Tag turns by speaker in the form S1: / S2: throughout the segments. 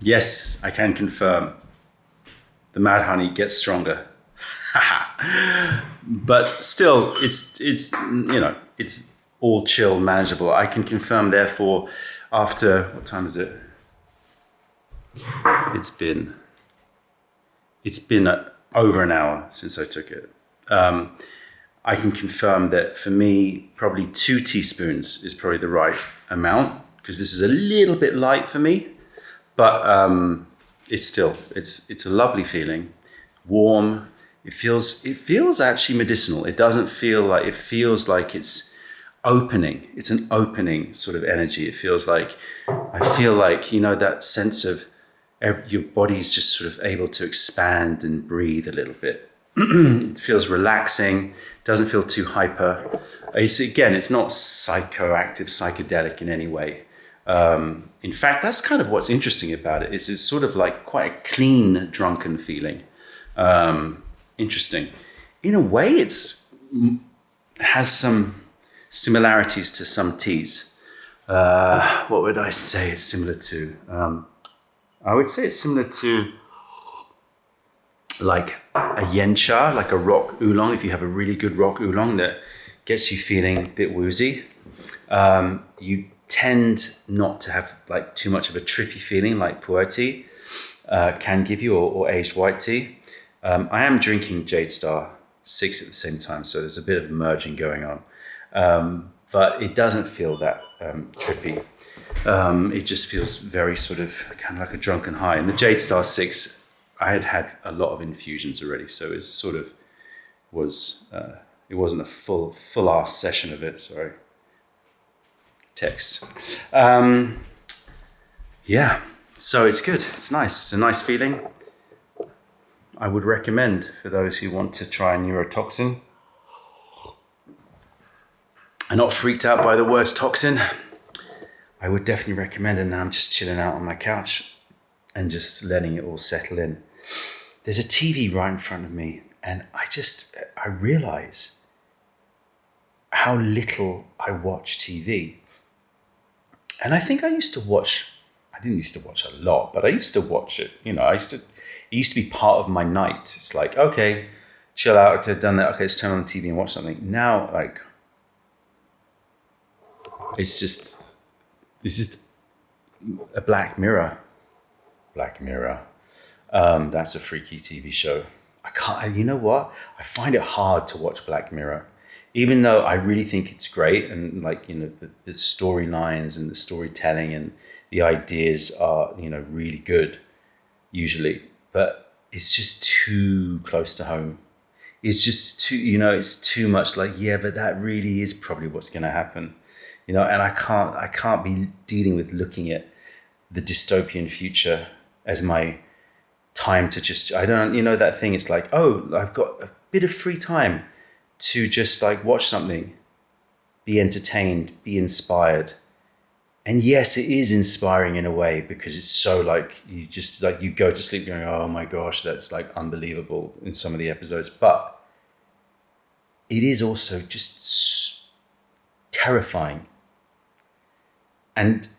S1: Yes, I can confirm. The Mad Honey gets stronger. But still, it's it's all chill, manageable. I can confirm, therefore, after what time is it? It's been over an hour since I took it. I can confirm that for me, probably 2 teaspoons is probably the right amount, because this is a little bit light for me, but it's a lovely feeling, warm. It feels actually medicinal. It doesn't feel like, it feels like it's opening. It's an opening sort of energy. It feels like, I feel like, that sense of your body's just sort of able to expand and breathe a little bit. It feels relaxing, doesn't feel too hyper. It's not psychoactive, psychedelic in any way. In fact, that's kind of what's interesting about it. It's sort of like quite a clean, drunken feeling. Interesting. In a way, has some similarities to some teas. What would I say it's similar to? I would say it's similar to like a yen cha, like a rock oolong. If you have a really good rock oolong that gets you feeling a bit woozy, you tend not to have like too much of a trippy feeling like pu'er tea can give you, or aged white tea. I am drinking Jade Star 6 at the same time, so there's a bit of merging going on. But it doesn't feel that trippy. It just feels very sort of kind of like a drunken high. And the Jade Star 6, I had a lot of infusions already, so it sort of was, it wasn't a full ass session of it, sorry. Text. Yeah, so it's good, it's nice, it's a nice feeling. I would recommend for those who want to try a neurotoxin, are not freaked out by the words toxin. I would definitely recommend it. Now I'm just chilling out on my couch and just letting it all settle in. There's a TV right in front of me, and I realize how little I watch TV. And I think I didn't used to watch a lot, but I used to watch it. It used to be part of my night. It's like, okay, chill out, I've done that, okay, let's turn on the TV and watch something. Now, like, it's just a Black Mirror. Black Mirror. That's a freaky TV show. You know what? I find it hard to watch Black Mirror, even though I really think it's great, and like, the storylines and the storytelling and the ideas are, really good usually, but it's just too close to home. It's just too, it's too much like, yeah, but that really is probably what's going to happen. And I can't be dealing with looking at the dystopian future as my time to just, I don't, that thing. It's like, oh, I've got a bit of free time to just like watch something, be entertained, be inspired. And yes, it is inspiring in a way, because it's so like, you go to sleep going, oh my gosh, that's like unbelievable in some of the episodes. But it is also just terrifying. And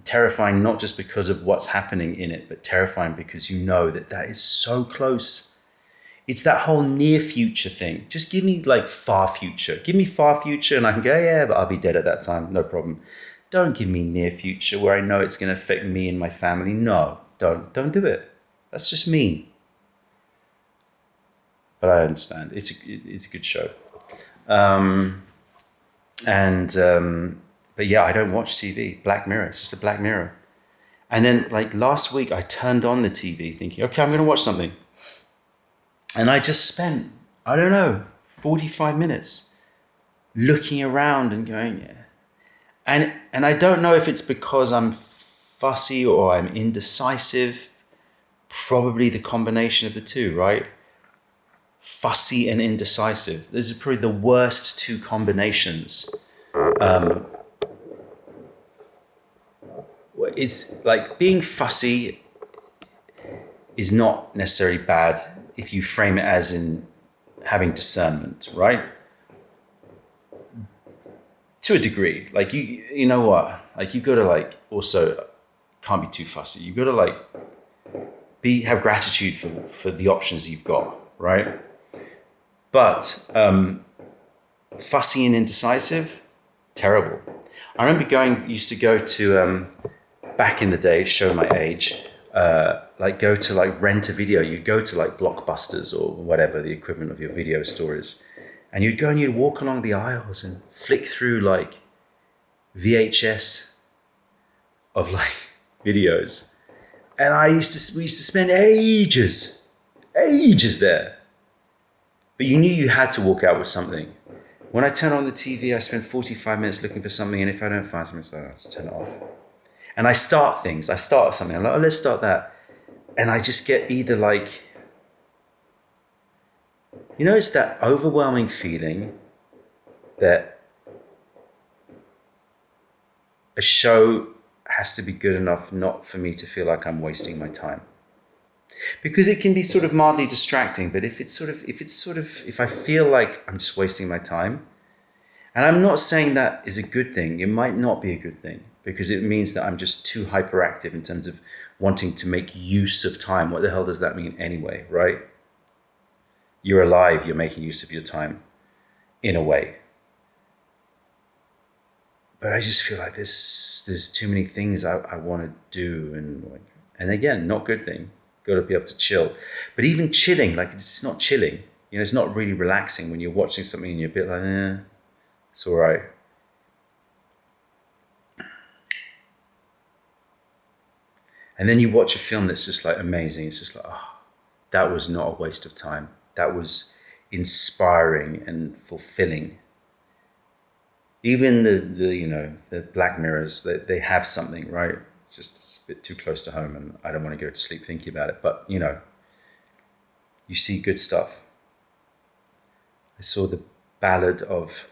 S1: terrifying not just because of what's happening in it, but terrifying because you know that is so close. It's that whole near future thing. Just give me like far future. Give me far future and I can go, yeah, but I'll be dead at that time, no problem. Don't give me near future where I know it's going to affect me and my family. No, don't do it. That's just mean. But I understand. It's a good show. But yeah, I don't watch TV. Black Mirror, it's just a Black Mirror. And then like last week, I turned on the TV thinking, okay, I'm going to watch something. And I just spent, 45 minutes looking around and going, yeah. And I don't know if it's because I'm fussy or I'm indecisive. Probably the combination of the two, right? Fussy and indecisive. Those are probably the worst two combinations. It's like being fussy is not necessarily bad if you frame it as in having discernment, right? To a degree, like you know what? Like you've got to like also can't be too fussy. You've got to like have gratitude for the options you've got, right? But fussy and indecisive, terrible. I remember used to go to, back in the day, show my age, go to like rent a video. You'd go to like Blockbusters or whatever the equivalent of your video store is. And you'd go and you'd walk along the aisles and flick through like VHS of like videos. And we used to spend ages there. But you knew you had to walk out with something. When I turn on the TV, I spend 45 minutes looking for something, and if I don't find something, I just turn it off. And I start things. I start something. I'm like, oh, let's start that. And I just get either like, it's that overwhelming feeling that a show has to be good enough not for me to feel like I'm wasting my time. Because it can be sort of mildly distracting, but if I feel like I'm just wasting my time, and I'm not saying that is a good thing, it might not be a good thing, because it means that I'm just too hyperactive in terms of wanting to make use of time. What the hell does that mean anyway, right? You're alive, you're making use of your time, in a way. But I just feel like there's too many things I want to do, and again, not good thing. Got to be able to chill. But even chilling, like it's not chilling. It's not really relaxing when you're watching something and you're a bit like, it's all right. And then you watch a film that's just like amazing. It's just like, that was not a waste of time. That was inspiring and fulfilling. Even the Black Mirrors, they have something, right? It's a bit too close to home, and I don't want to go to sleep thinking about it. But, you see good stuff. I saw the Ballad of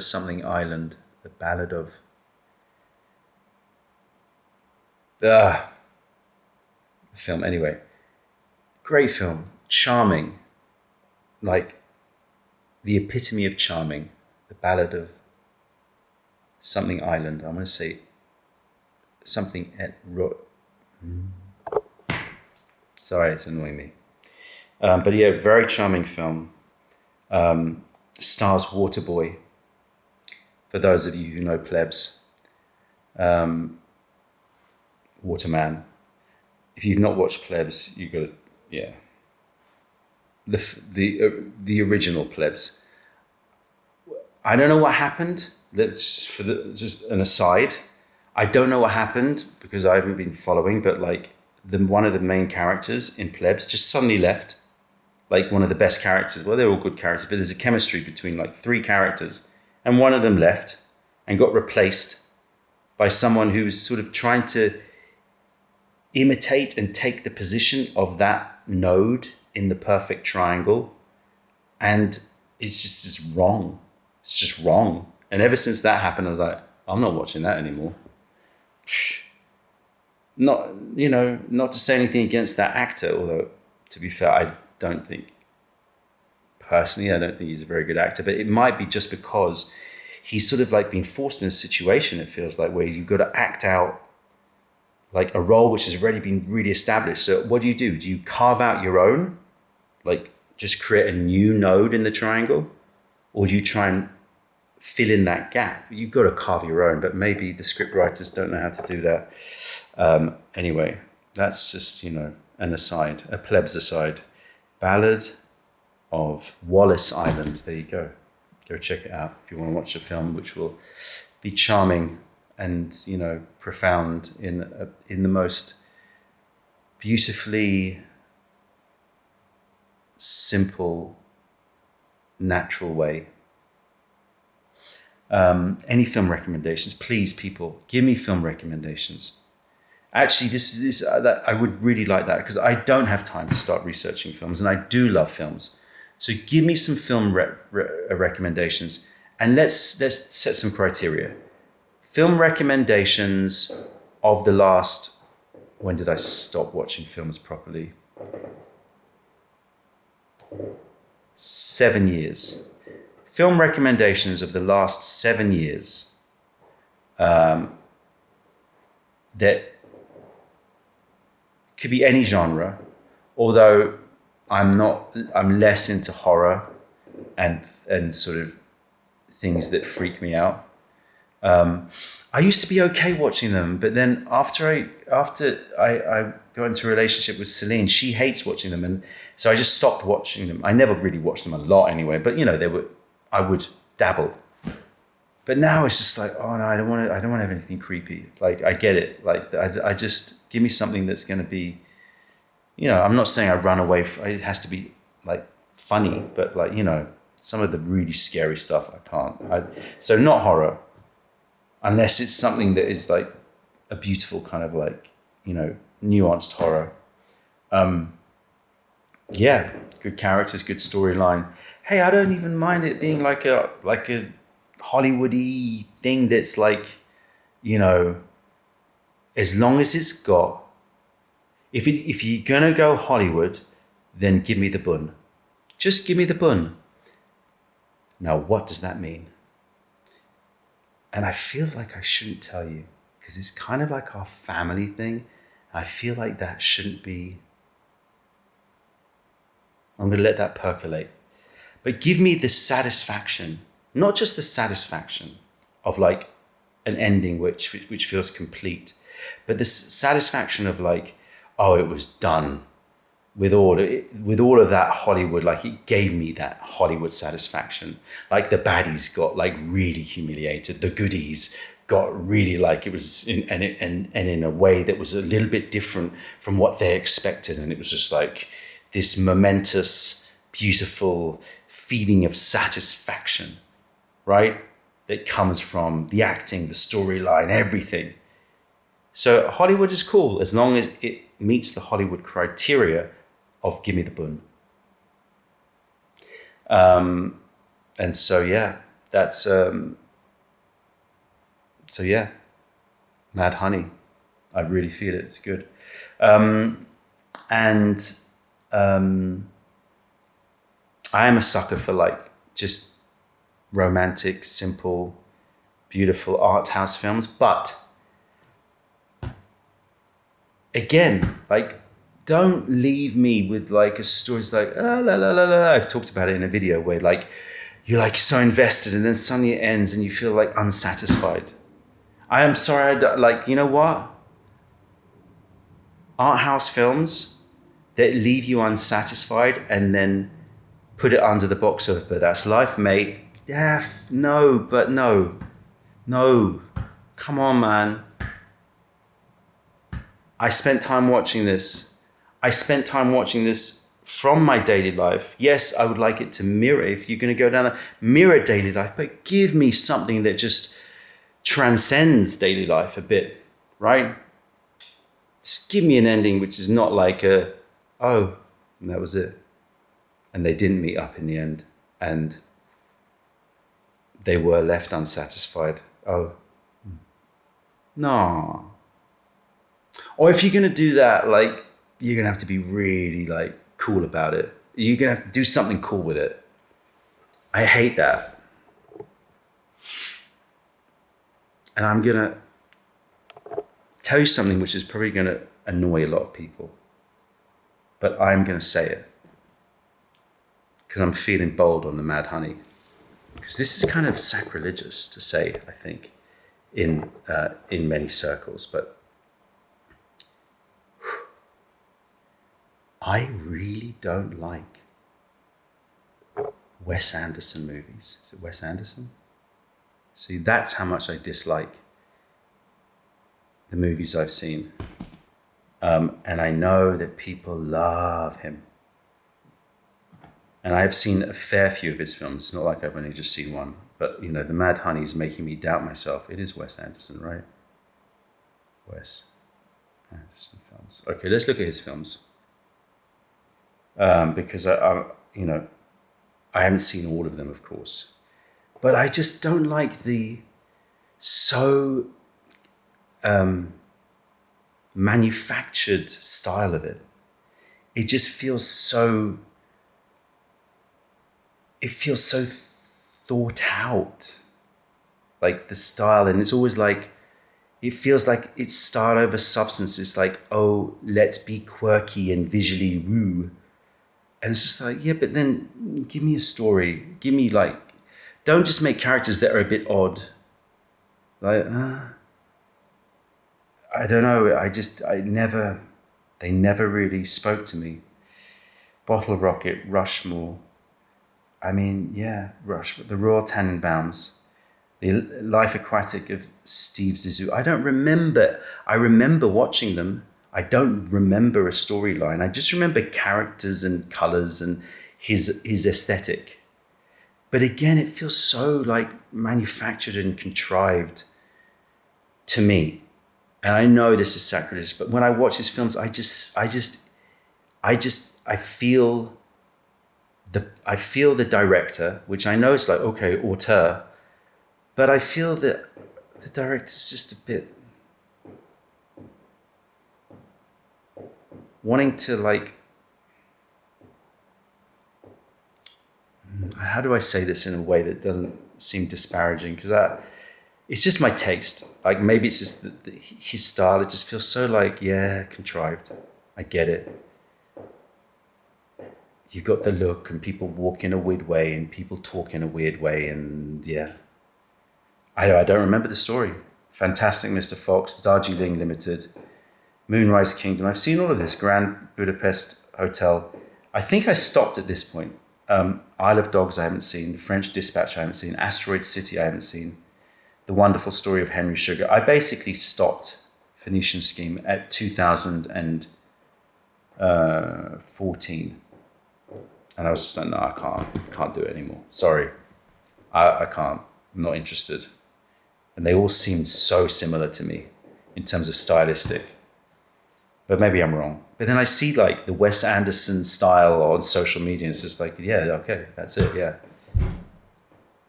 S1: something island, the Ballad of film. Anyway, great film, charming, like the epitome of charming, the Ballad of something island. I'm going to say something sorry, it's annoying me. But yeah, very charming film. Stars Waterboy, for those of you who know Plebs. Waterman. If you've not watched Plebs, you've got to, yeah. The original Plebs. I don't know what happened. That's just an aside. I don't know what happened because I haven't been following, but like one of the main characters in Plebs just suddenly left. Like one of the best characters. Well, they're all good characters, but there's a chemistry between like three characters, and one of them left and got replaced by someone who was sort of trying to imitate and take the position of that node in the perfect triangle, and it's just wrong. It's just wrong. And ever since that happened, I was like, I'm not watching that anymore. Not to say anything against that actor, although to be fair, I don't think he's a very good actor, but it might be just because he's sort of like been forced in a situation, it feels like, where you've got to act out like a role which has already been really established. So what do? Do you carve out your own? Like just create a new node in the triangle? Or do you try and fill in that gap? You've got to carve your own, but maybe the script writers don't know how to do that. Anyway, that's just, an aside, a Plebs aside. Ballad of Wallace Island. There you go. Go check it out if you want to watch a film which will be charming and, profound in the most beautifully simple, natural way. Any film recommendations? Please, people, give me film recommendations. Actually, I would really like that because I don't have time to start researching films, and I do love films. So give me some film recommendations, and let's set some criteria. Film recommendations of the last. When did I stop watching films properly? 7 years. Film recommendations of the last 7 years. that could be any genre, although I'm less into horror and sort of things that freak me out. I used to be okay watching them, but then after I got into a relationship with Celine, she hates watching them, and so I just stopped watching them. I never really watched them a lot anyway, but I would dabble. But now it's just like, oh no, I don't want to have anything creepy. Like, I get it. Like, I just give me something that's going to be, I'm not saying I run away from, it has to be like funny, but like, some of the really scary stuff I can't. So not horror, unless it's something that is like a beautiful kind of like, nuanced horror. Yeah, good characters, good storyline. Hey, I don't even mind it being like a Hollywoody thing that's like, as long as it's got, if you're gonna go Hollywood, then give me the bun. Just give me the bun. Now, what does that mean? And I feel like I shouldn't tell you, because it's kind of like our family thing. I feel like that shouldn't be. I'm going to let that percolate. But give me the satisfaction, not just the satisfaction of like an ending which feels complete, but the satisfaction of like, oh, it was done. With all of that Hollywood, like it gave me that Hollywood satisfaction. Like the baddies got like really humiliated, the goodies got really like it was in a way that was a little bit different from what they expected, and it was just like this momentous, beautiful feeling of satisfaction, right? That comes from the acting, the storyline, everything. So Hollywood is cool as long as it meets the Hollywood criteria of give me the bun. And so, yeah, that's, so yeah, Mad Honey. I really feel it, it's good. I am a sucker for like just romantic, simple, beautiful art house films. But again, like, don't leave me with like a story. It's like, la la la la. I've talked about it in a video where like you're like so invested and then suddenly it ends and you feel like unsatisfied. I am sorry, like, you know what? Art house films that leave you unsatisfied and then put it under the box of, but that's life, mate. Yeah, no, but no. Come on, man. I spent time watching this. From my daily life. Yes, I would like it to mirror, if you're going to go down the mirror daily life, but give me something that just transcends daily life a bit, right? Just give me an ending which is not like and that was it. And they didn't meet up in the end. And they were left unsatisfied. Oh, no. Or if you're going to do that, like, you're going to have to be really, like, cool about it. You're going to have to do something cool with it. I hate that. And I'm going to tell you something which is probably going to annoy a lot of people. But I'm going to say it. Because I'm feeling bold on the Mad Honey. Because this is kind of sacrilegious to say, I think, in many circles. But I really don't like Wes Anderson movies. Is it Wes Anderson? See, that's how much I dislike the movies I've seen. And I know that people love him. And I've seen a fair few of his films. It's not like I've only just seen one. But, The Mad Honey is making me doubt myself. It is Wes Anderson, right? Wes Anderson films. Okay, let's look at his films. Because I haven't seen all of them, of course, but I just don't like the so manufactured style of it. It just feels so. It feels so thought out, like the style, and it's always like it feels like it's style over substance. It's like, oh, let's be quirky and visually woo. And it's just like, yeah, but then give me a story. Give me like, don't just make characters that are a bit odd. Like, I don't know. They never really spoke to me. Bottle Rocket, Rushmore. I mean, yeah, the Royal Tenenbaums. The Life Aquatic of Steve Zissou. I remember watching them. I don't remember a storyline. I just remember characters and colors and his aesthetic. But again, it feels so like manufactured and contrived to me. And I know this is sacrilege, but when I watch his films, I feel the director, which I know is like, okay, auteur, but I feel that the director's just a bit wanting to like, how do I say this in a way that doesn't seem disparaging? Because it's just my taste. Like maybe it's just his style. It just feels so like, yeah, contrived. I get it. You got the look and people walk in a weird way and people talk in a weird way. And yeah, I don't remember the story. Fantastic Mr. Fox, Darjeeling Limited, Moonrise Kingdom. I've seen all of this. Grand Budapest Hotel. I think I stopped at this point. Isle of Dogs I haven't seen. The French Dispatch I haven't seen. Asteroid City I haven't seen. The Wonderful Story of Henry Sugar. I basically stopped Phoenician Scheme at 2014. And I was just like, no, I can't do it anymore. Sorry, I can't. I'm not interested. And they all seemed so similar to me in terms of stylistic. But maybe I'm wrong. But then I see like the Wes Anderson style on social media, and it's just like, yeah, okay, that's it, yeah.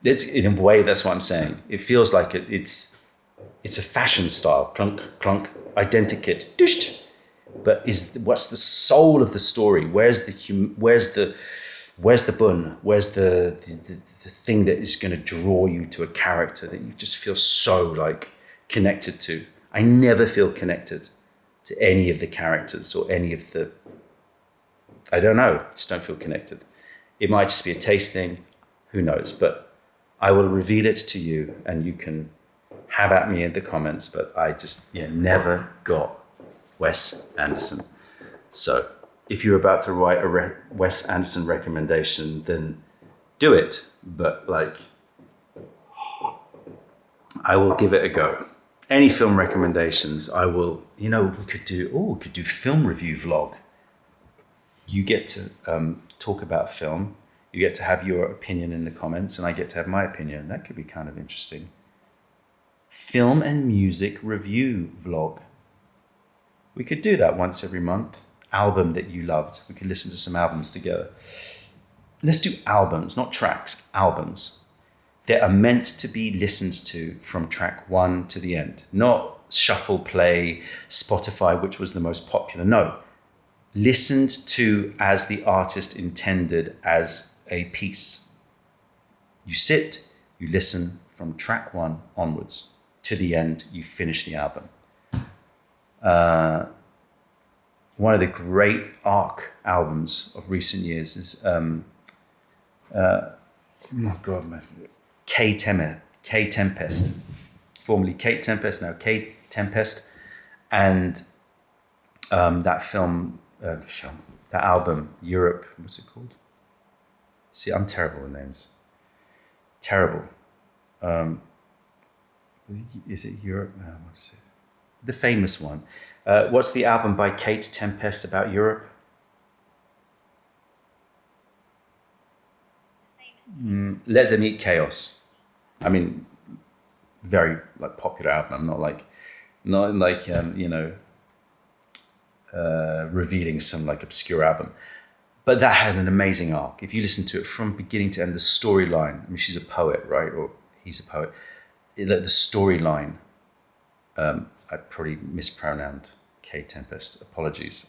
S1: It's in a way, that's what I'm saying. It feels like it's a fashion style, clunk, clunk, identikit, disht. But what's the soul of the story? Where's the bun? Where's the thing that is going to draw you to a character that you just feel so like connected to? I never feel connected to any of the characters or any of the, I don't know, just don't feel connected. It might just be a taste thing, who knows, but I will reveal it to you and you can have at me in the comments, but I just never got Wes Anderson. So if you're about to write a Wes Anderson recommendation, then do it. But like, I will give it a go. Any film recommendations, I will, we could do film review vlog. You get to talk about film. You get to have your opinion in the comments and I get to have my opinion. That could be kind of interesting. Film and music review vlog. We could do that once every month. Album that you loved. We could listen to some albums together. Let's do albums, not tracks, albums that are meant to be listened to from track one to the end. Not shuffle play, Spotify, which was the most popular. No, listened to as the artist intended as a piece. You sit, you listen from track one onwards to the end, you finish the album. One of the great ARC albums of recent years is, K Tempest, formerly Kate Tempest, now K Tempest, and that album, Europe, what's it called? See, I'm terrible with names. Terrible. Is it Europe? No, what is it? The famous one. What's the album by Kate Tempest about Europe? Let Them Eat Chaos. I mean, very like popular album. I'm not like revealing some like obscure album, but that had an amazing arc. If you listen to it from beginning to end, the storyline. I mean, she's a poet, right? Or he's a poet. The storyline. I probably mispronounced K Tempest. Apologies.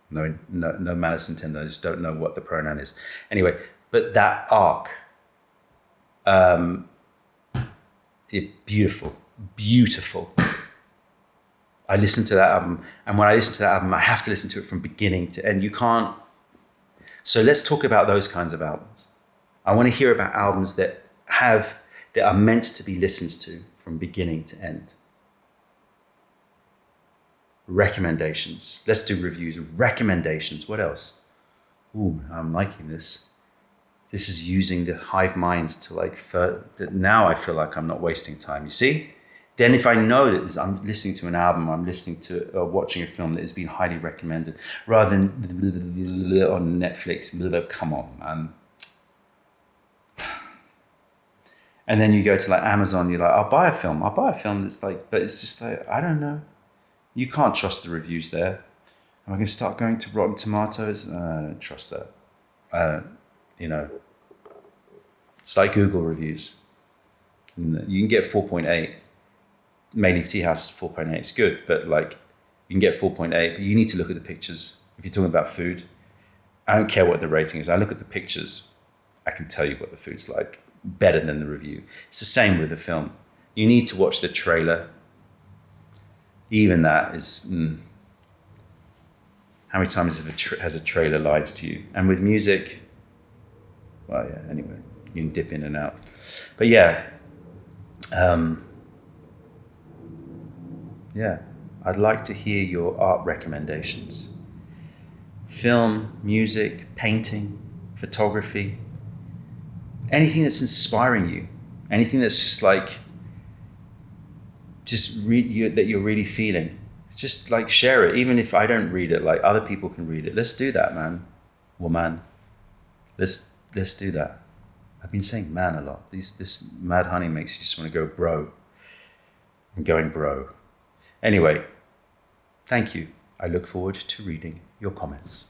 S1: No malice intended. I just don't know what the pronoun is. Anyway, but that arc Beautiful, beautiful. I listen to that album, and when I listen to that album, I have to listen to it from beginning to end. You can't. So let's talk about those kinds of albums. I want to hear about albums that are meant to be listened to from beginning to end. Recommendations. Let's do reviews. Recommendations. What else? Ooh, I'm liking this. This is using the hive mind to now I feel like I'm not wasting time. You see? Then if I know that I'm listening to an album, I'm listening to watching a film that has been highly recommended, rather than on Netflix, come on, man. And then you go to like Amazon, you're like, I'll buy a film that's like, but it's just like, I don't know. You can't trust the reviews there. Am I going to start going to Rotten Tomatoes? I don't trust that. I don't, it's like Google reviews. You can get 4.8. Mayleaf Tea House 4.8 is good, but like you can get 4.8, but you need to look at the pictures. If you're talking about food, I don't care what the rating is. I look at the pictures. I can tell you what the food's like better than the review. It's the same with the film. You need to watch the trailer. Even that is, how many times has a trailer lied to you? And with music, well, yeah, anyway, you can dip in and out. But yeah, I'd like to hear your art recommendations. Film, music, painting, photography, anything that's inspiring you, anything that's just like, that you're really feeling. Just like share it, even if I don't read it, like other people can read it. Let's do that, man. Woman. Let's do that. I've been saying man a lot. This Mad Honey makes you just want to go bro. I'm going bro. Anyway, thank you. I look forward to reading your comments.